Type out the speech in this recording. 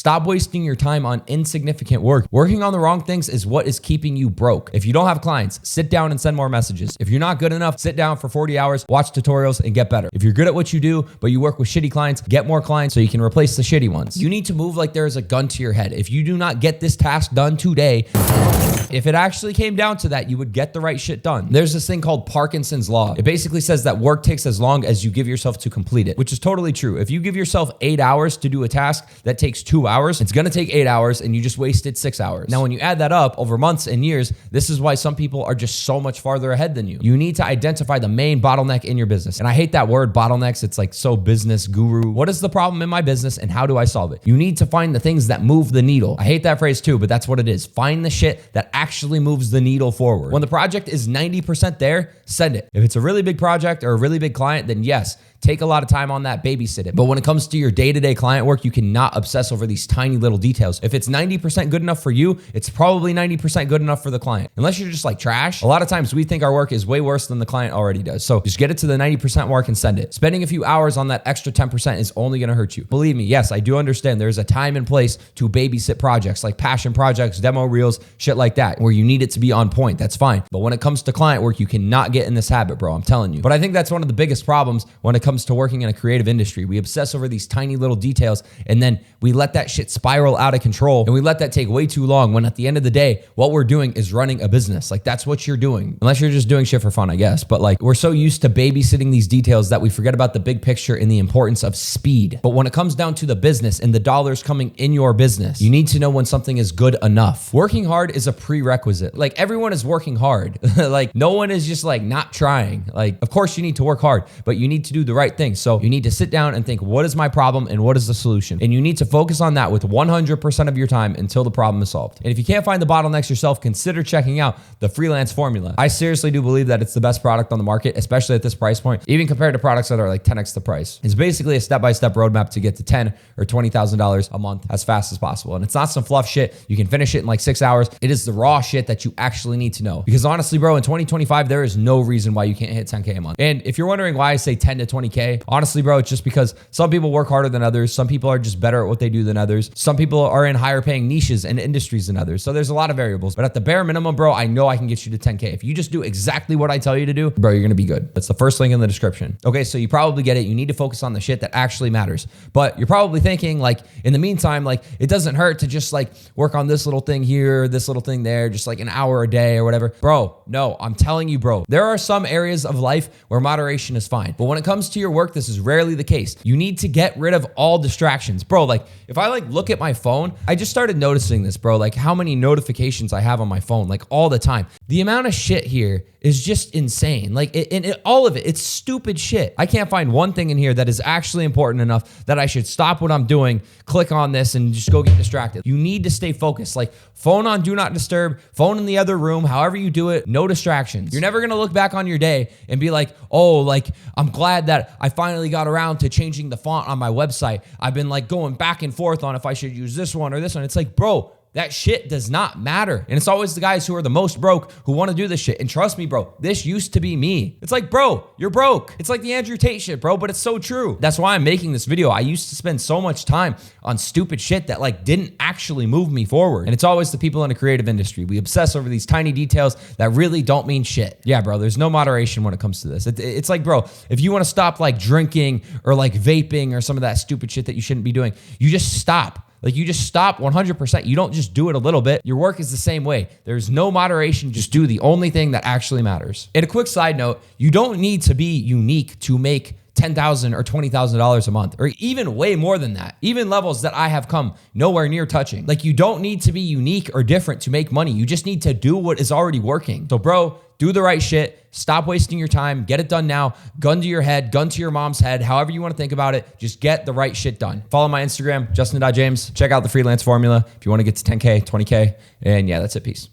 Stop wasting your time on insignificant work. Working on the wrong things is what is keeping you broke. If you don't have clients, sit down and send more messages. If you're not good enough, sit down for 40 hours, watch tutorials, and get better. If you're good at what you do, but you work with shitty clients, get more clients so you can replace the shitty ones. You need to move like there is a gun to your head. If you do not get this task done today, if it actually came down to that, you would get the right shit done. There's this thing called Parkinson's Law. It basically says that work takes as long as you give yourself to complete it, which is totally true. If you give yourself 8 hours to do a task that takes 2 hours, it's gonna take 8 hours and you just wasted 6 hours. Now, when you add that up over months and years, this is why some people are just so much farther ahead than you. You need to identify the main bottleneck in your business. And I hate that word bottlenecks. It's like so business guru. What is the problem in my business and how do I solve it? You need to find the things that move the needle. I hate that phrase too, but that's what it is. Find the shit that actually moves the needle forward. When the project is 90% there, send it. If it's a really big project or a really big client, then yes, take a lot of time on that, babysit it. But when it comes to your day-to-day client work, you cannot obsess over these tiny little details. If it's 90% good enough for you, it's probably 90% good enough for the client. Unless you're just like trash. A lot of times we think our work is way worse than the client already does. So just get it to the 90% mark and send it. Spending a few hours on that extra 10% is only gonna hurt you. Believe me, yes, I do understand there's a time and place to babysit projects like passion projects, demo reels, shit like that, where you need it to be on point. That's fine. But when it comes to client work, you cannot get in this habit, bro. I'm telling you. But I think that's one of the biggest problems when it comes to working in a creative industry. We obsess over these tiny little details and then we let that shit spiral out of control and we let that take way too long when at the end of the day, what we're doing is running a business. Like that's what you're doing. Unless you're just doing shit for fun, I guess. But like we're so used to babysitting these details that we forget about the big picture and the importance of speed. But when it comes down to the business and the dollars coming in your business, you need to know when something is good enough. Working hard is a prerequisite. Like everyone is working hard. Like no one is just like not trying. Like of course you need to work hard, but you need to do the right thing. So you need to sit down and think, what is my problem and what is the solution? And you need to focus on that with 100% of your time until the problem is solved. And if you can't find the bottlenecks yourself, consider checking out the freelance formula. I seriously do believe that it's the best product on the market, especially at this price point, even compared to products that are like 10x the price. It's basically a step-by-step roadmap to get to $10,000 or $20,000 a month as fast as possible. And it's not some fluff shit. You can finish it in like 6 hours. It is the raw shit that you actually need to know. Because honestly, bro, in 2025, there is no reason why you can't hit 10K a month. And if you're wondering why I say 10 to 20K, honestly, bro, it's just because some people work harder than others. Some people are just better at what they do than others. Some people are in higher paying niches and industries than others. So there's a lot of variables. But at the bare minimum, bro, I know I can get you to 10K. If you just do exactly what I tell you to do, bro, you're gonna be good. That's the first link in the description. Okay, so you probably get it. You need to focus on the shit that actually matters. But you're probably thinking like, in the meantime, like it doesn't hurt to just like work on this little thing here, this little thing there, just like an hour a day or whatever. Bro, no, I'm telling you, bro, there are some areas of life where moderation is fine. But when it comes to your work, this is rarely the case. You need to get rid of all distractions. Bro, like if I like look at my phone, I just started noticing this, bro, like how many notifications I have on my phone, like all the time. The amount of shit here is just insane. Like all of it, it's stupid shit. I can't find one thing in here that is actually important enough that I should stop what I'm doing, click on this and just go get distracted. You need to stay focused. Like phone on do not disturb, phone in the other room, however you do it, no distractions. You're never gonna look back on your day and be like, oh, like I'm glad that I finally got around to changing the font on my website. I've been like going back and forth on if I should use this one or this one. It's like, bro, that shit does not matter. And it's always the guys who are the most broke who want to do this shit. And trust me, bro, this used to be me. It's like, bro, you're broke. It's like the Andrew Tate shit, bro, but it's so true. That's why I'm making this video. I used to spend so much time on stupid shit that like didn't actually move me forward. And it's always the people in the creative industry. We obsess over these tiny details that really don't mean shit. Yeah, bro, there's no moderation when it comes to this. It's like, bro, if you want to stop like drinking or like vaping or some of that stupid shit that you shouldn't be doing, you just stop. Like you just stop 100%. You don't just do it a little bit. Your work is the same way. There's no moderation. Just do the only thing that actually matters. And a quick side note, you don't need to be unique to make $10,000 or $20,000 a month, or even way more than that. Even levels that I have come nowhere near touching. Like you don't need to be unique or different to make money. You just need to do what is already working. So bro, do the right shit. Stop wasting your time. Get it done now. Gun to your head, gun to your mom's head, however you want to think about it. Just get the right shit done. Follow my Instagram, Justin.James. Check out the freelance formula if you want to get to 10K, 20K. And yeah, that's it. Peace.